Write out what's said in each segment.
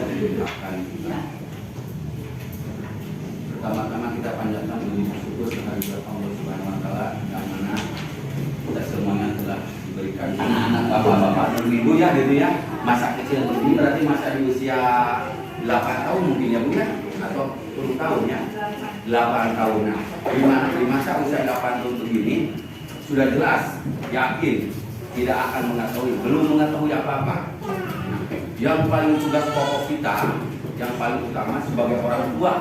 dia akan kita. Pertama-tama kita panjatkan puji syukur kehadirat Allah Subhanahu Wa Taala yang mana kita semuanya telah diberikan anak-anak bapak-bapak dan ibu ya gitu ya, masa kecil begini berarti masa di usia 8 tahun mungkin ya Bu ya, atau 10 tahun ya, 8 tahun. Nah, di masa usia 8 tahun begini sudah jelas, yakin tidak akan mengetahui, belum mengetahui apa-apa. Yang paling tugas pokok kita, yang paling utama sebagai orang tua,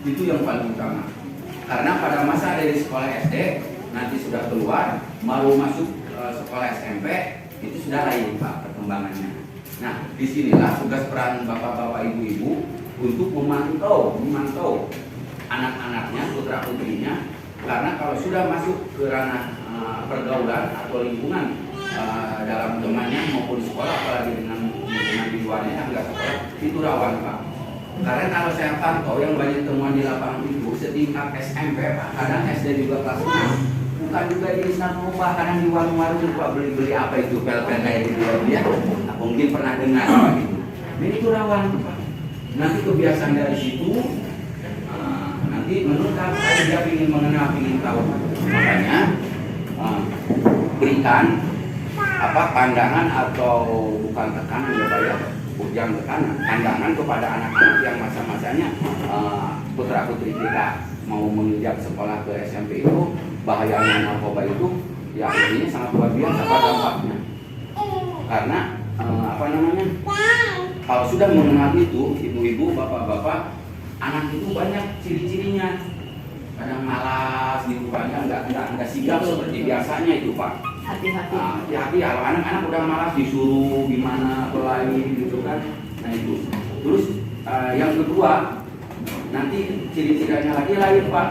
itu yang paling utama. Karena pada masa dari sekolah SD nanti sudah keluar, mau masuk sekolah SMP, itu sudah lain Pak perkembangannya. Nah, disinilah tugas peran bapak-bapak ibu-ibu untuk memantau anak-anaknya, putra putrinya. Karena kalau sudah masuk ke ranah pergaulan atau lingkungan dalam temannya maupun sekolah, apalagi dengan lingkungan di luarnya yang enggak sekolah, itu rawan Pak. Karena kalau saya pantau yang banyak temuan di lapangan itu setingkat SMP Pak, kadang SD juga kelas 6. Bukan juga di narkoba, kadang di warung-warung juga beli-beli apa itu pel-pel kayak gitu ya. Nah, mungkin pernah dengar Pak gitu. Nah, itu rawan Pak. Nanti kebiasaan dari situ nanti menurut saya dia ingin mengenal, ingin tahu. Makanya berikan pandangan atau bukan tekanan ya Pak ya, bukan tekanan, pandangan kepada anak-anak yang masa-masanya putra putri kita mau menginjak sekolah ke SMP itu, bahayanya narkoba itu ya ini sangat luar biasa pada dampaknya. Karena kalau sudah mengenal itu, ibu-ibu, bapak-bapak, anak itu banyak ciri-cirinya. Kadang malas gitu Pak, enggak sigap seperti biasanya itu Pak. Hati-hati. Hati-hati kalau anak-anak udah malas disuruh gimana pelai gitu kan. Nah itu. Terus yang kedua, nanti ciri-cirinya lagi lain Pak.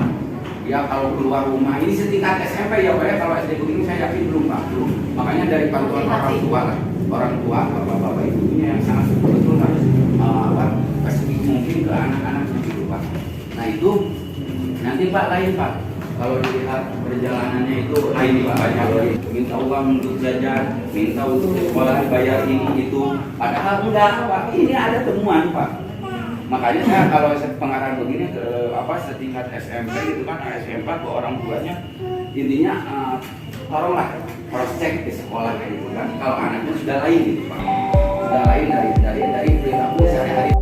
Ya kalau keluar rumah ini setingkat SMP ya Pak ya, kalau SD begini saya yakin belum Pak, belum. Makanya dari pantauan orang tua lah, orang tua, bapak-bapak ibunya yang sangat betul harus kasih mungkin ke anak-anak begitu Pak. Nah itu nanti Pak lain Pak. Kalau dilihat perjalanannya itu lain Pak, banyak minta uang untuk jajan, minta untuk sekolah bayar ini itu. Padahal enggak Pak, ini ada temuan Pak. Makanya saya kalau pengarah begini ke setingkat SMP itu kan SMP ke orang tuanya, intinya tolonglah cross check ke sekolah kayak gitu kan. Kalau anaknya sudah lain gitu Pak, sudah lain dari perilaku sehari-hari.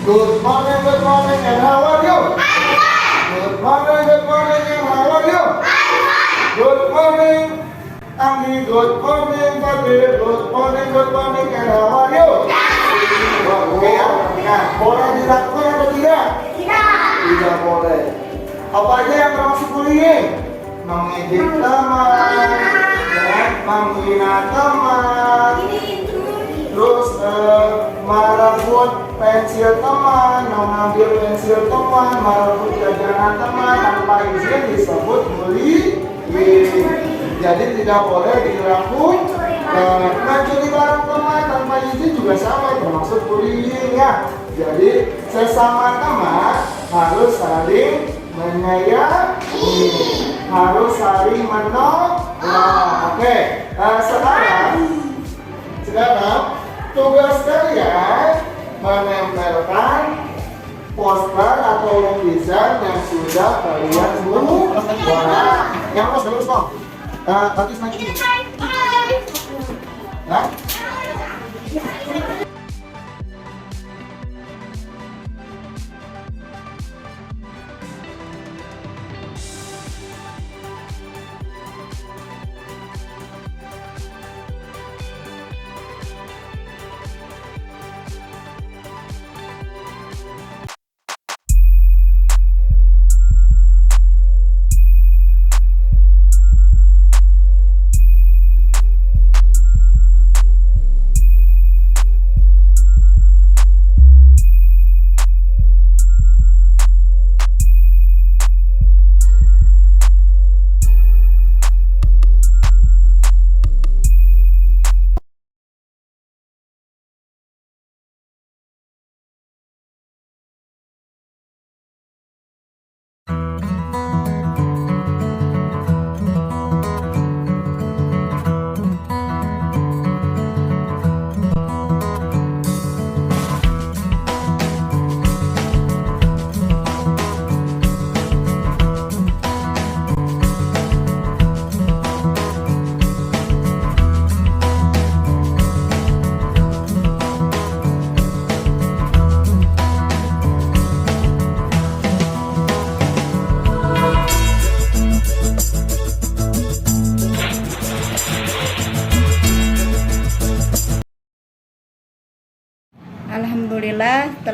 Good morning, and how are you? Good morning, and how are you? Good morning, Anggi. Good morning, Fadil. Good morning, and how are you? Oke ya. Nah, boleh dilakukan atau tidak? Tidak boleh. Apa aja yang termasuk bullying? Mengejek teman, menghina teman, terus merebut pensil teman, mengambil pensil teman, merebut jajanan teman tanpa izin disebut bullying. Jadi tidak boleh dilakukan. Mencuri barang teman tanpa izin juga sama, termasuk bullying ya. Jadi sesama teman harus saling menyayangi, harus saling menolong. Oke. Sekarang tugas kalian menempelkan poster atau lukisan yang sudah kalian buat. Yang lurus dong. Bagus lagi. Nah.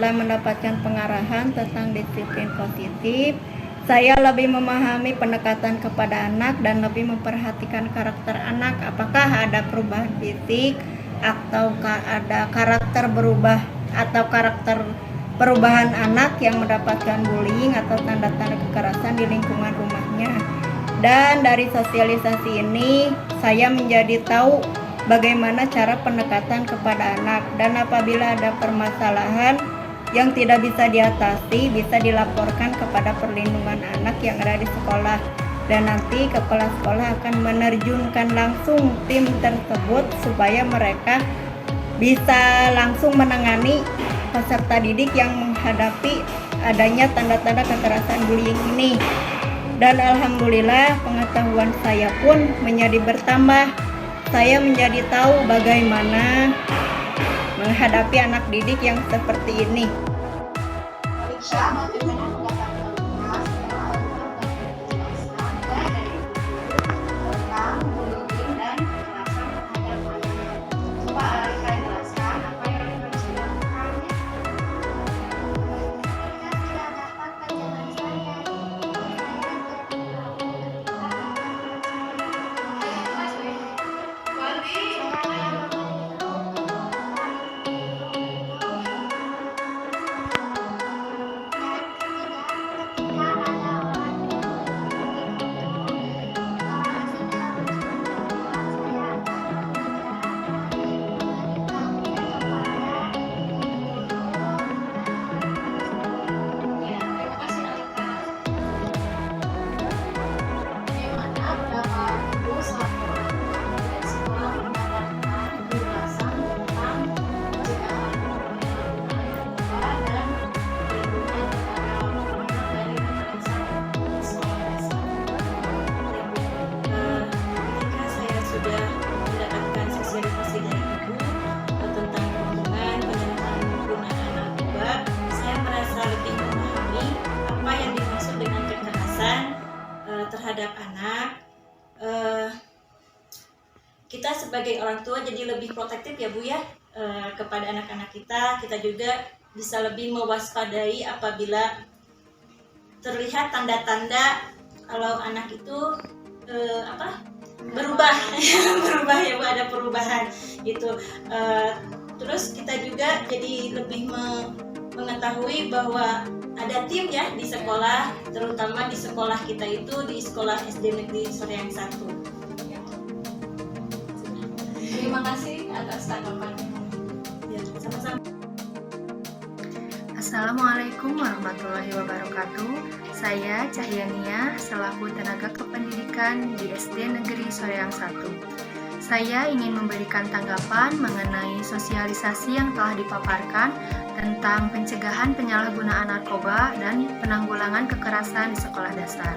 setelah mendapatkan pengarahan tentang disiplin positif, saya lebih memahami pendekatan kepada anak dan lebih memperhatikan karakter anak. Apakah ada perubahan fisik ataukah ada karakter berubah atau karakter perubahan anak yang mendapatkan bullying atau tanda-tanda kekerasan di lingkungan rumahnya. Dan dari sosialisasi ini saya menjadi tahu bagaimana cara pendekatan kepada anak, dan apabila ada permasalahan yang tidak bisa diatasi bisa dilaporkan kepada perlindungan anak yang ada di sekolah, dan nanti kepala sekolah akan menerjunkan langsung tim tersebut supaya mereka bisa langsung menangani peserta didik yang menghadapi adanya tanda-tanda kekerasan bullying ini. Dan alhamdulillah pengetahuan saya pun menjadi bertambah. Saya menjadi tahu bagaimana menghadapi anak didik yang seperti ini. Terhadap anak, kita sebagai orang tua jadi lebih protektif ya Bu ya, kepada anak-anak kita juga bisa lebih mewaspadai apabila terlihat tanda-tanda kalau anak itu berubah berubah ya Bu, ada perubahan gitu. Terus kita juga jadi lebih mengetahui bahwa ada tim ya di sekolah, terutama di sekolah kita itu di sekolah SD Negeri Soreang 1. Terima kasih atas tanggapannya. Ya, sama-sama. Assalamualaikum warahmatullahi wabarakatuh. Saya Cahyania selaku tenaga kependidikan di SD Negeri Soreang 1. Saya ingin memberikan tanggapan mengenai sosialisasi yang telah dipaparkan tentang pencegahan penyalahgunaan narkoba dan penanggulangan kekerasan di sekolah dasar.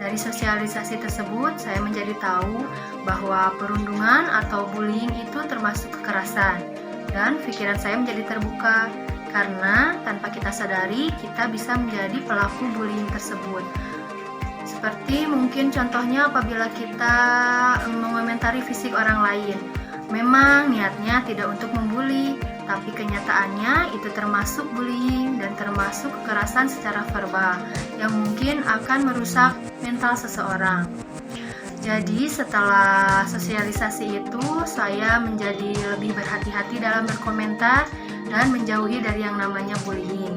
Dari sosialisasi tersebut, saya menjadi tahu bahwa perundungan atau bullying itu termasuk kekerasan, dan pikiran saya menjadi terbuka karena tanpa kita sadari, kita bisa menjadi pelaku bullying tersebut. Seperti mungkin contohnya apabila kita mengomentari fisik orang lain. Memang niatnya tidak untuk membuli, tapi kenyataannya itu termasuk bullying dan termasuk kekerasan secara verbal yang mungkin akan merusak mental seseorang. Jadi setelah sosialisasi itu, saya menjadi lebih berhati-hati dalam berkomentar dan menjauhi dari yang namanya bullying.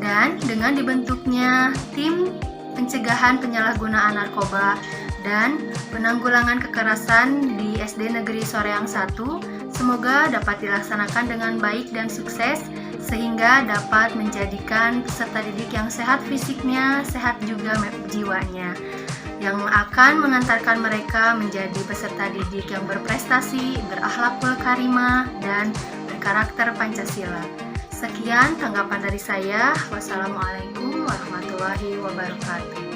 Dan dengan dibentuknya tim pencegahan penyalahgunaan narkoba dan penanggulangan kekerasan di SD Negeri Soreang 1, semoga dapat dilaksanakan dengan baik dan sukses sehingga dapat menjadikan peserta didik yang sehat fisiknya, sehat juga jiwanya, yang akan mengantarkan mereka menjadi peserta didik yang berprestasi, berakhlakul karimah, dan berkarakter Pancasila. Sekian tanggapan dari saya. Wassalamualaikum warahmatullahi wabarakatuh.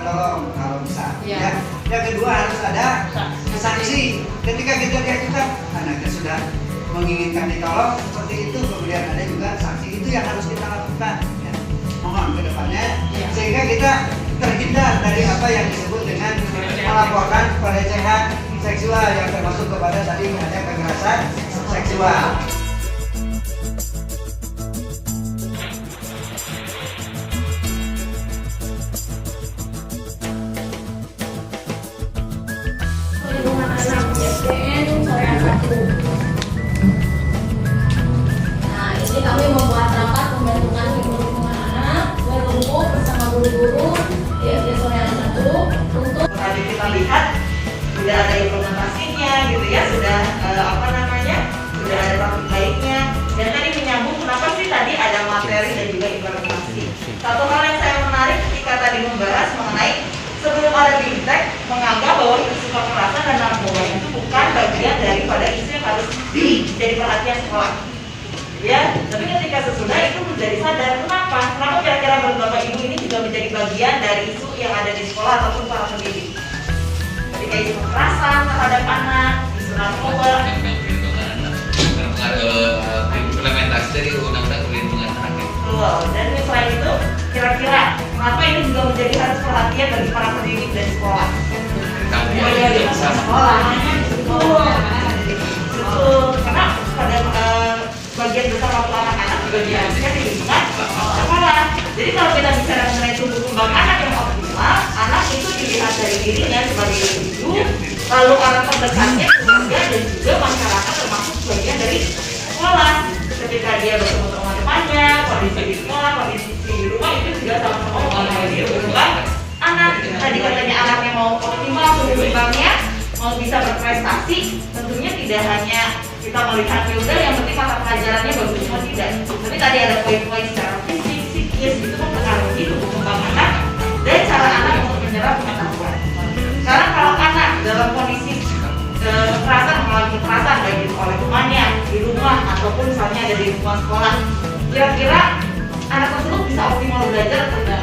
tolong kalau bisa. Iya. Ya. Yang kedua harus ada saksi. Ketika kita diajukan anaknya sudah menginginkan ditolong seperti itu, kemudian ada juga saksi, itu yang harus kita lakukan. Ya. Mohon kedepannya sehingga kita terhindar dari apa yang disebut dengan melaporkan pelecehan seksual yang termasuk kepada tadi ada kekerasan seksual. Perlindungan anak SDN Soreang 1. Nah, ini kami membuat rapat pembentukan tim perlindungan anak berkumpul bersama guru-guru di SD Soreang 1 untuk Tadi kita lihat sudah ada implementasinya gitu ya, sudah sudah ada praktik baiknya. Dan tadi menyambung kenapa sih tadi ada materi dan juga implementasi. Satu hal yang saya menarik ketika tadi membahas mengenai sebelum ada BIMTEK menganggap bahwa isu kekerasan dan narkoba itu bukan bagian daripada isu yang harus jadi perhatian sekolah. Ya, tapi ketika sesudah itu menjadi sadar kenapa kira-kira menurut Bapak Ibu ini juga menjadi bagian dari isu yang ada di sekolah ataupun para pendidik. Ketika isu kekerasan terhadap anak, isu narkoba, implementasi dari undang-undang perlindungan anak. betul. Dan selain itu, kira-kira kenapa ini juga menjadi harus perhatian bagi para pendidik dan sekolah? Tanggung Oh, jawab iya, bersama. sekolah. Betul. Betul. Karena pada bagian besar waktu anak-anak juga dihabiskan di lingkungan sekolah. Jadi kalau kita bicara mengenai tumbuh kembang anak yang optimal, anak itu dilihat dari dirinya sebagai individu, lalu orang terdekatnya, keluarga dan juga masyarakat termasuk bagian dari sekolah. Ketika dia bertemu teman-temannya, kondisi di sekolah, kondisi di rumah itu juga sama-sama mempengaruhi perkembangan anak. Tadi katanya anaknya mau optimal tumbuh kembangnya, mau bisa berprestasi, tentunya tidak hanya kita melihat udah yang penting mata pelajarannya bagus semua tidak. Tapi tadi ada poin-poin secara fisik, psikis itu mempengaruhi tumbuh kembang anak dan cara anak untuk menyerap pengetahuan. Sekarang kalau anak dalam kondisi kekerasan, mengalami kekerasan baik oleh temannya di rumah ataupun misalnya ada di lingkungan sekolah, kira-kira anak tersebut bisa optimal belajar atau tidak?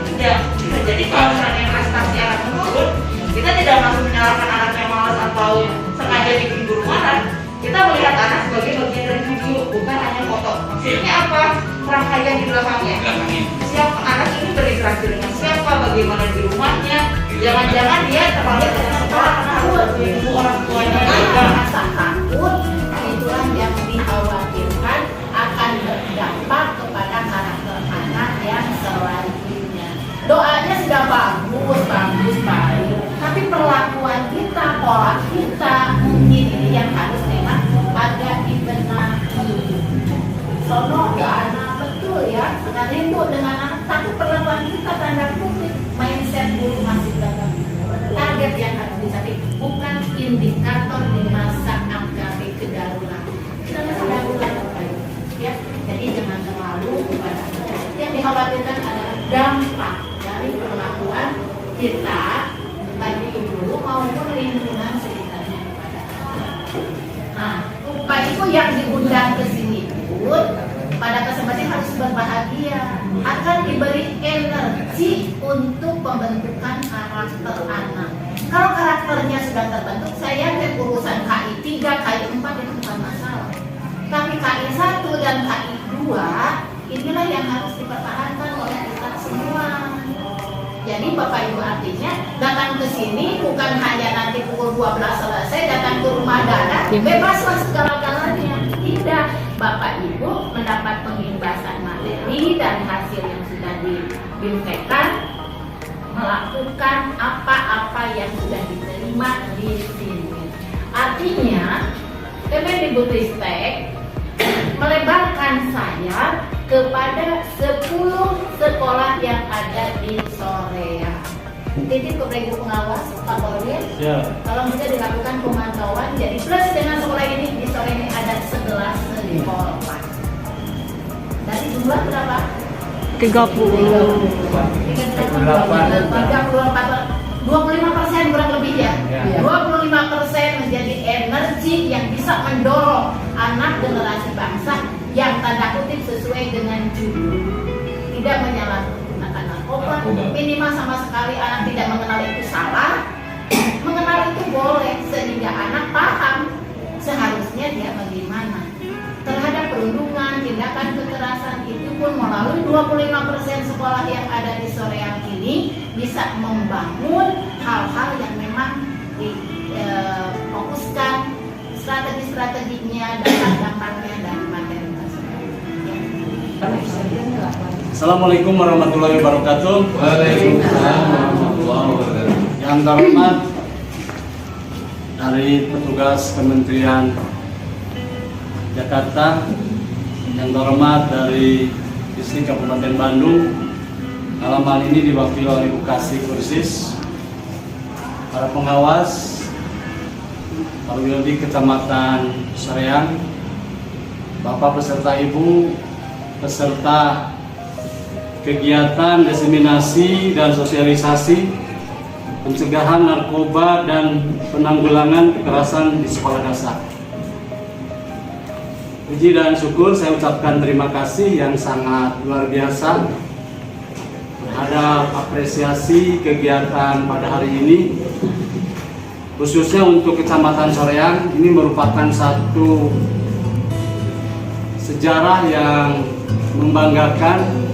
Tidak. Bisa jadi kalau misalnya prestasi anak menurun, kita tidak langsung menyalahkan anak yang malas atau sengaja bikin guru marah. Kita melihat anak sebagai bagian dari video, bukan hanya foto. Maksudnya apa? Rangkaian di belakangnya. Siapa anak ini berinteraksi dengan siapa, bagaimana di rumahnya. Jangan-jangan dia terlalu dengan sekolah karena harus menunggu orang tuanya juga. Rasa takut itulah yang dikhawatirkan akan berdampak kepada karakter anak yang selanjutnya. Doanya sudah bagus, baik. Tapi perlakuan kita, pola kita mungkin ini yang harus memang agak dibenahi. Sono anak betul ya, dengan rindu dengan anak, tapi perlakuan kita tanda kutip mindset dulu masih belakang. Target yang harus dicapai bukan indikator di masa AKB kedaruratan. Kita masa darurat ya. Jadi jangan terlalu kepada yang dikhawatirkan adalah dampak dari perlakuan kita bagi guru maupun lingkungan sekitarnya kepada anak. Nah, upaya itu yang diundang ke sini pun pada kesempatan harus berbahagia akan diberi energi untuk pembentukan karakter anak. Kalau karakternya sudah terbentuk, saya yakin urusan KI 3, KI 4 itu bukan masalah. Tapi KI 1 dan KI 2 inilah yang harus dipertahankan oleh kita semua. Jadi Bapak Ibu artinya datang ke sini bukan hanya nanti pukul 12 selesai datang ke rumah Dada bebas lah segala-galanya. Tidak, Bapak Ibu mendapat pengimbasan materi dan hasil yang sudah dibimtekan, melakukan apa-apa yang sudah diterima di sini. Artinya Kemendikbudristek melebarkan sayap kepada 10 sekolah yang ada di Soreang. Titip kepada Ibu Pengawas, Pak Korbin, kalau bisa dilakukan pemantauan. Jadi plus dengan sekolah ini di Soreang ini ada 11 sekolah. Dari jumlah berapa? 25% kurang lebih ya. 25% menjadi energi yang bisa mendorong anak generasi bangsa yang tanda kutip sesuai dengan judul, tidak menyalahgunakan narkoba, minimal sama sekali anak tidak mengenal itu salah, mengenal itu boleh sehingga anak paham seharusnya dia bagaimana terhadap perundungan, tindakan kekerasan. Itu pun melalui 25% sekolah yang ada di Soreang ini bisa membangun hal-hal yang memang difokuskan strategi-strateginya, dampak-dampaknya dari materi tersebut. Assalamualaikum warahmatullahi wabarakatuh. Waalaikumsalam warahmatullahi wabarakatuh. Yang terhormat dari petugas Kementerian Jakarta, yang terhormat dari Distrik Kabupaten Bandung, dalam hal ini diwakili oleh Bupati Kursis, para pengawas, perwira di Kecamatan Soreang, Bapak beserta Ibu, peserta kegiatan diseminasi dan sosialisasi pencegahan narkoba dan penanggulangan kekerasan di sekolah dasar. Puji dan syukur saya ucapkan terima kasih yang sangat luar biasa terhadap apresiasi kegiatan pada hari ini, khususnya untuk Kecamatan Soreang. Ini merupakan satu sejarah yang membanggakan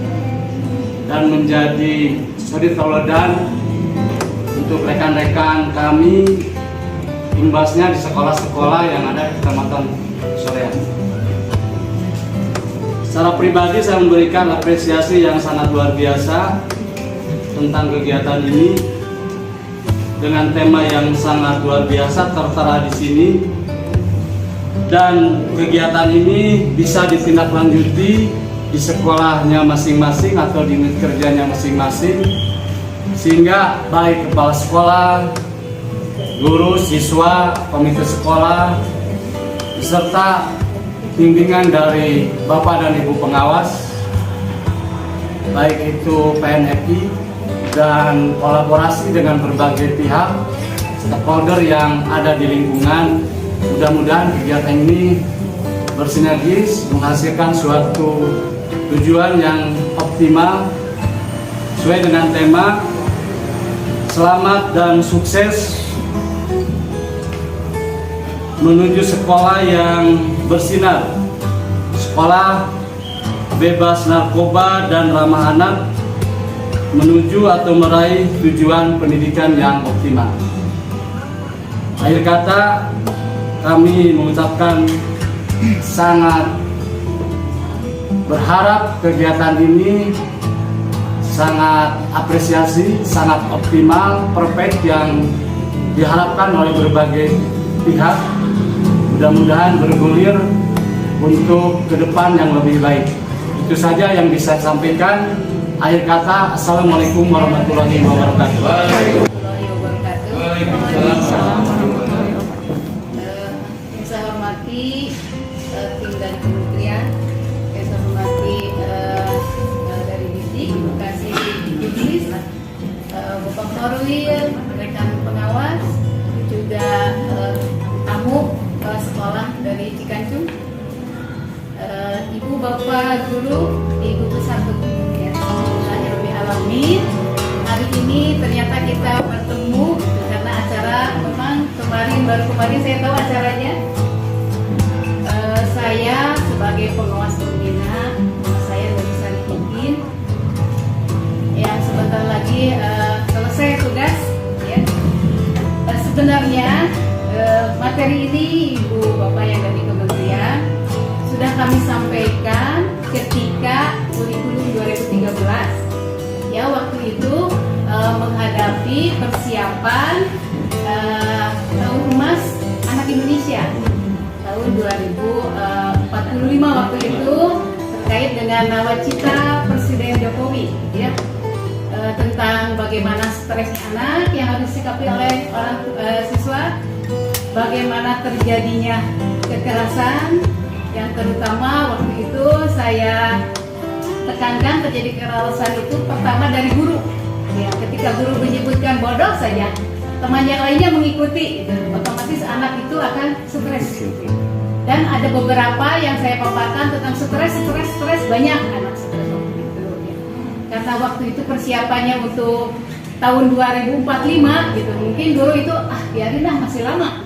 dan menjadi suri tauladan untuk rekan-rekan kami, imbasnya di sekolah-sekolah yang ada di Kecamatan Soreang. Secara pribadi saya memberikan apresiasi yang sangat luar biasa tentang kegiatan ini dengan tema yang sangat luar biasa tertera di sini, dan kegiatan ini bisa ditindaklanjuti di sekolahnya masing-masing atau di unit kerjanya masing-masing, sehingga baik kepala sekolah, guru, siswa, komite sekolah, beserta bimbingan dari Bapak dan Ibu pengawas, baik itu PNFI, dan kolaborasi dengan berbagai pihak stakeholder yang ada di lingkungan. Mudah-mudahan kegiatan ini bersinergis menghasilkan suatu tujuan yang optimal sesuai dengan tema selamat dan sukses menuju sekolah yang bersinar, sekolah bebas narkoba dan ramah anak, menuju atau meraih tujuan pendidikan yang optimal. Akhir kata, kami mengucapkan sangat berharap kegiatan ini sangat apresiasi, sangat optimal, perfect yang diharapkan oleh berbagai pihak. Mudah-mudahan bergulir untuk ke depan yang lebih baik. Itu saja yang bisa saya sampaikan. Akhir kata, Assalamualaikum warahmatullahi wabarakatuh. Waalaikumsalam. Yang saya hormati tim dari kementerian, yang saya hormati dari Distrik Edukasi Kursis, Bapak Korwil, rekan pengawas, juga tamu sekolah dari Cikancung, Ibu Bapak Guru, Ibu Satu Kementerian Alamin. Hari ini ternyata kita bertemu karena acara memang baru kemarin saya tahu acaranya. Saya sebagai pengawas pembina, saya dari Sarikin, yang sebentar lagi selesai tugas. Ya. Sebenarnya materi ini Ibu Bapak yang dari kementerian sudah kami sampaikan ketika kurikulum 2013. Ya, waktu itu menghadapi persiapan tahun emas anak Indonesia tahun 2045 waktu itu, terkait dengan nawacita Presiden Jokowi, ya, tentang bagaimana stres anak yang harus disikapi oleh orang siswa, bagaimana terjadinya kekerasan, yang terutama waktu itu saya tekankan terjadi kekerasan itu pertama dari guru. Ya, ketika guru menyebutkan bodoh saja, teman yang lainnya mengikuti, otomatis anak itu akan stres. Dan ada beberapa yang saya paparkan tentang stres banyak anak stres waktu itu. Ya. karena waktu itu persiapannya untuk tahun 2045 gitu, mungkin dulu itu biarinlah masih lama.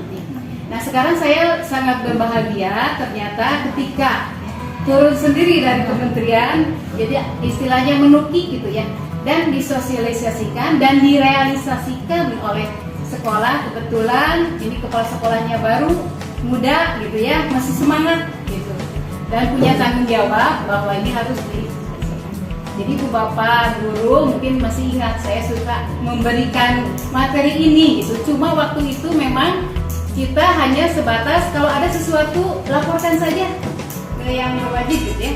Nah sekarang saya sangat berbahagia ternyata ketika turun sendiri dari kementerian, jadi istilahnya menukik gitu ya, dan disosialisasikan dan direalisasikan oleh sekolah. Kebetulan ini kepala sekolahnya baru, muda gitu ya, masih semangat gitu, dan punya tanggung jawab bahwa ini harus jadi Bu Bapak, guru mungkin masih ingat saya suka memberikan materi ini gitu. Cuma waktu itu memang kita hanya sebatas kalau ada sesuatu laporkan saja ke yang berwajib gitu ya.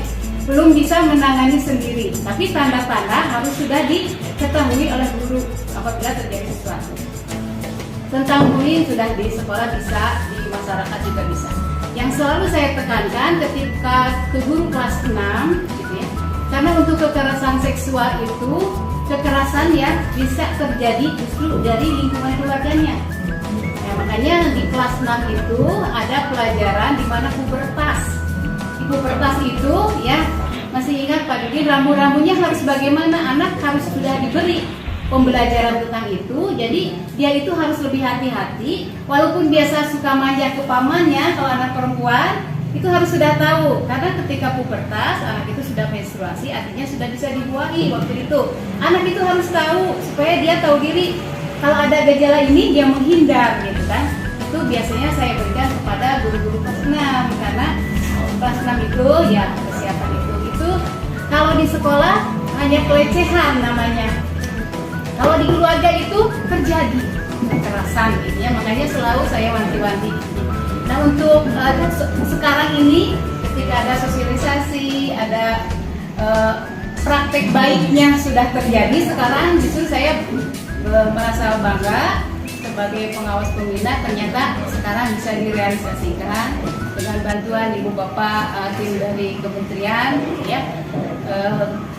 Belum bisa menangani sendiri, tapi tanda-tanda harus sudah diketahui oleh guru apabila terjadi sesuatu. Tentang bullying sudah di sekolah bisa, di masyarakat juga bisa. Yang selalu saya tekankan ketika ke guru kelas 6 gitu ya, karena untuk kekerasan seksual itu, kekerasan ya bisa terjadi justru dari lingkungan keluarganya. Ya, makanya di kelas 6 itu ada pelajaran di mana pubertas. Di pubertas itu ya, masih ingat Pak Dudi, rambu-rambunya harus bagaimana, anak harus sudah diberi pembelajaran tentang itu. Jadi dia itu harus lebih hati-hati, walaupun biasa suka manja ke pamannya kalau anak perempuan, itu harus sudah tahu, karena ketika pubertas anak itu sudah menstruasi, artinya sudah bisa dibuahi waktu itu. Anak itu harus tahu supaya dia tahu diri kalau ada gejala ini dia menghindar gitu kan. Itu biasanya saya berikan kepada guru-guru kelas 6, karena kelas 6 itu ya persiapan itu kalau di sekolah hanya pelecehan namanya. Kalau di keluarga itu terjadi kekerasan gitu ya, makanya selalu saya wanti-wanti. Nah untuk sekarang ini ketika ada sosialisasi, ada praktek baiknya sudah terjadi, sekarang justru saya merasa bangga sebagai pengawas pembina, ternyata sekarang bisa direalisasikan dengan bantuan Ibu Bapak tim dari kementerian ya.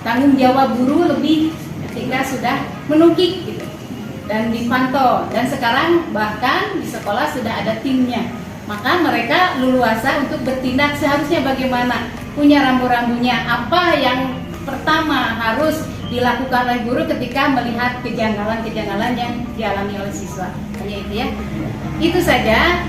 Tanggung jawab guru lebih ketika sudah menukik gitu dan dipantau, dan sekarang bahkan di sekolah sudah ada timnya, maka mereka leluasa untuk bertindak seharusnya bagaimana, punya rambu-rambunya, apa yang pertama harus dilakukan oleh guru ketika melihat kejanggalan-kejanggalan yang dialami oleh siswa. Hanya itu ya, itu saja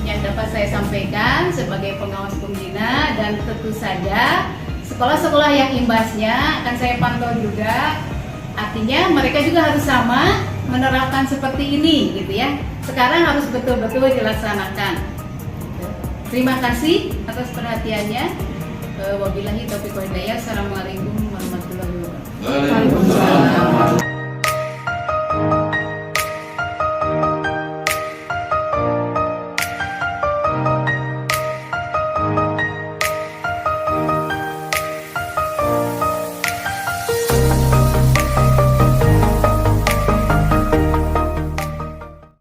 yang dapat saya sampaikan sebagai pengawas pembina, dan tentu saja sekolah-sekolah yang imbasnya akan saya pantau juga. Artinya mereka juga harus sama menerapkan seperti ini gitu ya. Sekarang harus betul-betul dilaksanakan. Terima kasih atas perhatiannya. Wabillahi taufiq wal hidayah. Assalamualaikum warahmatullahi wabarakatuh.